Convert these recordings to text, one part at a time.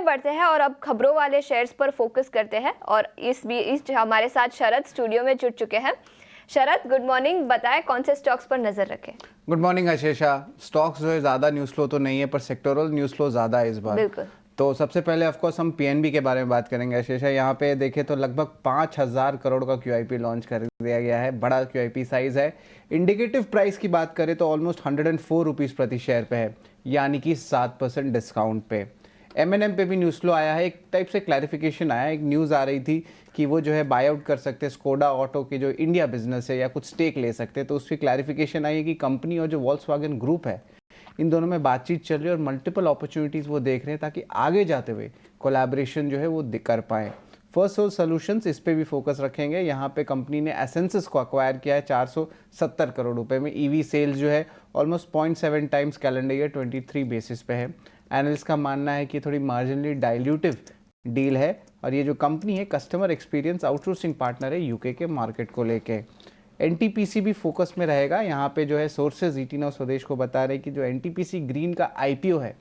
बढ़ते हैं और अब खबरों वाले शेयर्स पर फोकस करते हैं और इस हमारे साथ शरद स्टूडियो में जुड़ चुके हैं। शरद, गुड मॉर्निंग। बताएं कौन से स्टॉक्स पर नजर रखें। Good morning आशीषा। स्टॉक्स जो है ज़्यादा न्यूज़ फ्लो तो नहीं है, पर सेक्टोरल न्यूज़ फ्लो ज़्यादा है इस बार। बिल्कुल। तो सबसे पहले ऑफकोर्स हम पीएनबी के बारे में बात करेंगे आशीषा। यहाँ पे देखें तो लगभग 5,000 करोड़ का क्यूआईपी लॉन्च कर दिया गया है। बड़ा क्यूआईपी साइज है। इंडिकेटिव प्राइस की बात करें तो ऑलमोस्ट 104 रुपीज़ प्रति शेयर पे है, यानी कि 7% डिस्काउंट पे। एमएनएम पे भी न्यूज़ फ्लो आया है, एक टाइप से क्लैरिफिकेशन आया। एक न्यूज़ आ रही थी कि वो जो है बाय आउट कर सकते हैं स्कोडा ऑटो की जो इंडिया बिजनेस है, या कुछ स्टेक ले सकते हैं। तो उसकी क्लैरिफिकेशन आई है कि कंपनी और जो वॉल्क्सवैगन ग्रुप है, इन दोनों में बातचीत चल रही है और मल्टीपल अपॉर्चुनिटीज़ वो देख रहे हैं ताकि आगे जाते हुए कोलैबोरेशन जो है वो कर पाएँ। फर्स्ट सोर्स सॉल्यूशंस इस पे भी फोकस रखेंगे। यहाँ पे कंपनी ने एसेंसिस को अक्वायर किया है 470 करोड़ रुपए में। ईवी सेल्स जो है almost 0.7 times calendar year 23 basis पे है। एनालिस्ट का मानना है कि थोड़ी मार्जिनली डाइल्यूटिव डील है और ये जो कंपनी है कस्टमर एक्सपीरियंस आउटसोर्सिंग पार्टनर है यूके के मार्केट को लेके। एनटीपीसी भी फोकस में रहेगा। यहाँ पे जो है सोर्सेज ईटीनॉ स्वदेश को बता रहे हैं कि जो एनटीपीसी ग्रीन का आईपीओ है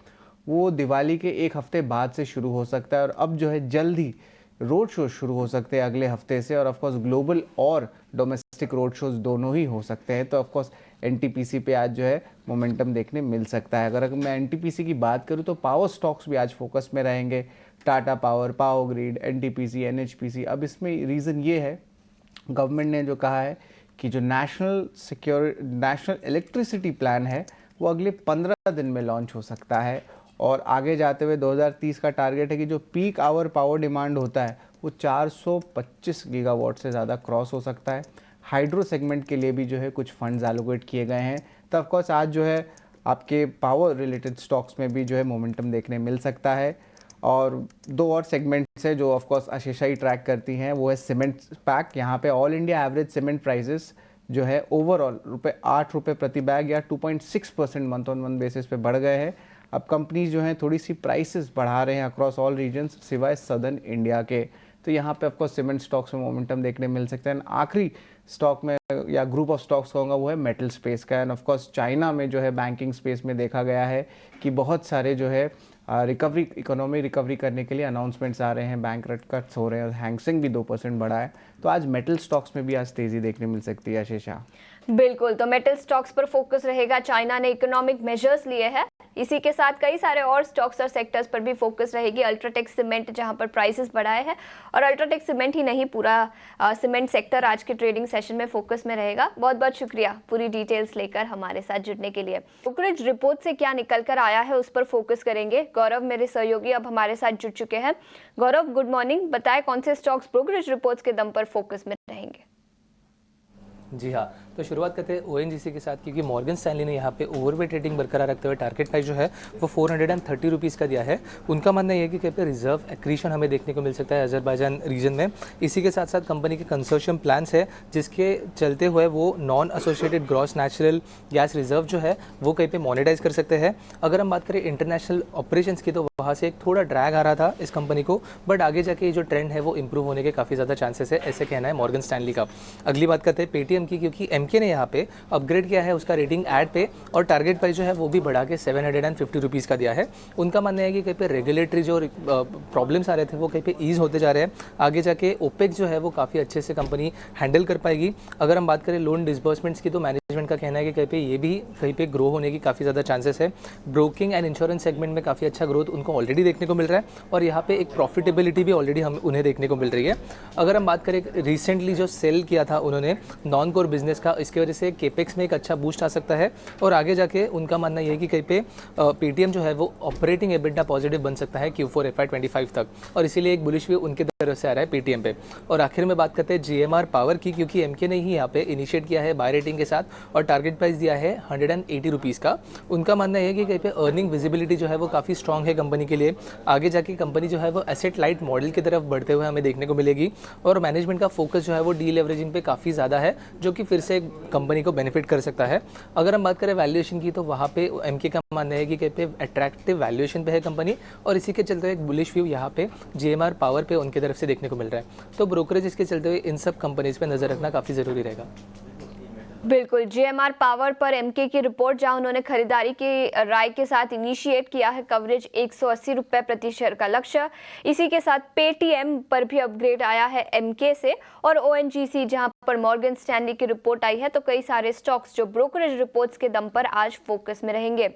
वो दिवाली के एक हफ्ते बाद से शुरू हो सकता है और अब जो है जल्द ही रोड शो शुरू हो सकते हैं अगले हफ्ते से, और ऑफकोर्स ग्लोबल और डोमेस्टिक रोड शोज दोनों ही हो सकते हैं। तो ऑफकोर्स एनटीपीसी पे आज जो है मोमेंटम देखने मिल सकता है। अगर मैं एनटीपीसी की बात करूँ तो पावर स्टॉक्स भी आज फोकस में रहेंगे। Tata power, power grid, NTPC, NHPC. अब इसमें रीज़न ये है, गवर्नमेंट ने जो कहा है कि जो नेशनल इलेक्ट्रिसिटी प्लान है वो अगले 15 दिन में लॉन्च हो सकता है और आगे जाते हुए 2030 का टारगेट है कि जो पीक आवर पावर डिमांड होता है वो 425 गीगावाट से ज़्यादा क्रॉस हो सकता है। हाइड्रो सेगमेंट के लिए भी जो है कुछ फंड्स एलोकेट किए गए हैं। तो ऑफकोर्स आज जो है आपके पावर रिलेटेड स्टॉक्स में भी जो है मोमेंटम देखने मिल सकता है। और दो और सेगमेंट्स है जो ऑफकोर्स आशीषा ही ट्रैक करती हैं, वो है सीमेंट पैक। यहाँ पे all India average cement prices जो है ओवरऑल ₹8 प्रति बैग या 2.6% मंथ ऑन मंथ बेसिस पे बढ़ गए हैं। अब कंपनीज जो हैं थोड़ी सी प्राइसेस बढ़ा रहे हैं अक्रॉस ऑल रीजन्स सिवाय सदर्न इंडिया के। तो यहाँ पे ऑफकोर्स सीमेंट स्टॉक्स में मोमेंटम देखने मिल सकता है। आखिरी स्टॉक में या ग्रुप ऑफ स्टॉक्स कहूँगा वो है मेटल स्पेस का। एंड ऑफकोर्स चाइना में जो है बैंकिंग स्पेस में देखा गया है कि बहुत सारे जो है इकोनॉमी रिकवरी करने के लिए अनाउंसमेंट्स आ रहे हैं, बैंक रेट कट्स हो रहे हैं और हैंगसेंग भी 2% बढ़ा है। तो आज मेटल स्टॉक्स में भी आज तेजी देखने मिल सकती है आशीषा। बिल्कुल, तो मेटल स्टॉक्स पर फोकस रहेगा। चाइना ने इकोनॉमिक मेजर्स लिए हैं, इसी के साथ कई सारे और स्टॉक्स और सेक्टर्स पर भी फोकस रहेगी। अल्ट्राटेक सीमेंट जहां पर प्राइसेस बढ़ाए हैं, और अल्ट्राटेक सीमेंट ही नहीं पूरा सीमेंट सेक्टर आज के ट्रेडिंग सेशन में फोकस में रहेगा। बहुत बहुत शुक्रिया पूरी डिटेल्स लेकर हमारे साथ जुड़ने के लिए। ब्रोकरेज रिपोर्ट से क्या निकल कर आया है उस पर फोकस करेंगे। गौरव मेरे सहयोगी अब हमारे साथ जुड़ चुके हैं। गौरव, गुड मॉर्निंग। बताएं कौन से स्टॉक्स ब्रोकरेज रिपोर्ट्स के दम पर फोकस में रहेंगे। जी हाँ, तो शुरुआत करते हैं ओएनजीसी के साथ, क्योंकि मॉर्गन स्टैनली ने यहाँ पे ओवरवेट रेटिंग बरकरार रखते हुए टारगेट प्राइस जो है वो 430 रुपीज़ का दिया है। उनका मानना है कि कहीं पे रिजर्व एक्रीशन हमें देखने को मिल सकता है अजरबैजान रीजन में। इसी के साथ साथ कंपनी के कंसोर्शियम प्लान्स है जिसके चलते हुए वो non associated gross natural gas reserve जो है वो कहीं पर मोनेटाइज कर सकते हैं। अगर हम बात करें इंटरनेशनल ऑपरेशंस की तो वहाँ से एक थोड़ा ड्रैग आ रहा था इस कंपनी को, बट आगे जाके जो ट्रेंड है वो इंप्रूव होने के काफ़ी ज़्यादा चांसेस है, ऐसे कहना है मॉर्गन स्टैनली का। अगली बात करते हैं पेटीएम की, क्योंकि एमके ने यहाँ पे अपग्रेड किया है उसका रेटिंग ऐड पे और टारगेट प्राइस जो है वो भी बढ़ा के 750 रुपीज़ का दिया है। उनका मानना है कि कहीं पे रेगुलेटरी जो प्रॉब्लम्स आ रहे थे वो कहीं पे ईज होते जा रहे हैं। आगे जाके ओपेक्स जो है वो काफ़ी अच्छे से कंपनी हैंडल कर पाएगी। अगर हम बात करें लोन डिसबर्समेंट्स की तो मैनेजमेंट का कहना है कि कहीं पे ये भी कहीं पे ग्रो होने की काफ़ी ज़्यादा चांसेस है। ब्रोकिंग एंड इंश्योरेंस सेगमेंट में काफ़ी अच्छा ग्रोथ उनको ऑलरेडी देखने को मिल रहा है और यहाँ पे एक प्रॉफिटेबिलिटी भी ऑलरेडी हम उन्हें देखने को मिल रही है। अगर हम बात करें रिसेंटली जो सेल किया था उन्होंने नॉन कोर बिजनेस का, इसकी वजह से केपेक्स में एक अच्छा बूस्ट आ सकता है और आगे जाके उनका मानना यह है कि कहीं पे पेटीएम जो है वो ऑपरेटिंग एबिटा पॉजिटिव बन सकता है Q4 FY25 तक, और इसीलिए एक बुलिश व्यू उनके तरफ से आ रहा है पेटीएम पे। और आखिर में बात करते हैं जीएमआर पावर की, क्योंकि एमके ने ही यहाँ पे इनिशिएट किया है बाय रेटिंग के साथ और टारगेट प्राइस दिया है 180 रुपीज़ का। उनका मानना है कि कहीं पे अर्निंग विजिबिलिटी जो है वो काफ़ी स्ट्रॉन्ग है कंपनी के लिए। आगे जाके कंपनी जो है वो एसेट लाइट मॉडल की तरफ बढ़ते हुए हमें देखने को मिलेगी और मैनेजमेंट का फोकस जो है वो डीलेवरेजिंग पे काफ़ी ज़्यादा है, जो कि फिर से कंपनी को बेनिफिट कर सकता है। अगर हम बात करें वैल्यूएशन की तो वहाँ पे एमके का मानना है कि कहीं पे अट्रैक्टिव वैल्यूएशन पे है कंपनी और इसी के चलते एक बुलिश व्यू यहाँ पे जीएमआर पावर पे उनकी तरफ से देखने को मिल रहा है। तो ब्रोकरेज इसके चलते हुए इन सब कंपनीज पे नजर रखना काफ़ी ज़रूरी रहेगा। बिल्कुल, जीएमआर पावर पर एमके की रिपोर्ट, जहां उन्होंने खरीदारी की राय के साथ इनिशिएट किया है कवरेज 180 रुपए प्रति शेयर का लक्ष्य। इसी के साथ पेटीएम पर भी अपग्रेड आया है एमके से, और ओएनजीसी जहां पर मॉर्गन स्टैनली की रिपोर्ट आई है। तो कई सारे स्टॉक्स जो ब्रोकरेज रिपोर्ट्स के दम पर आज फोकस में रहेंगे।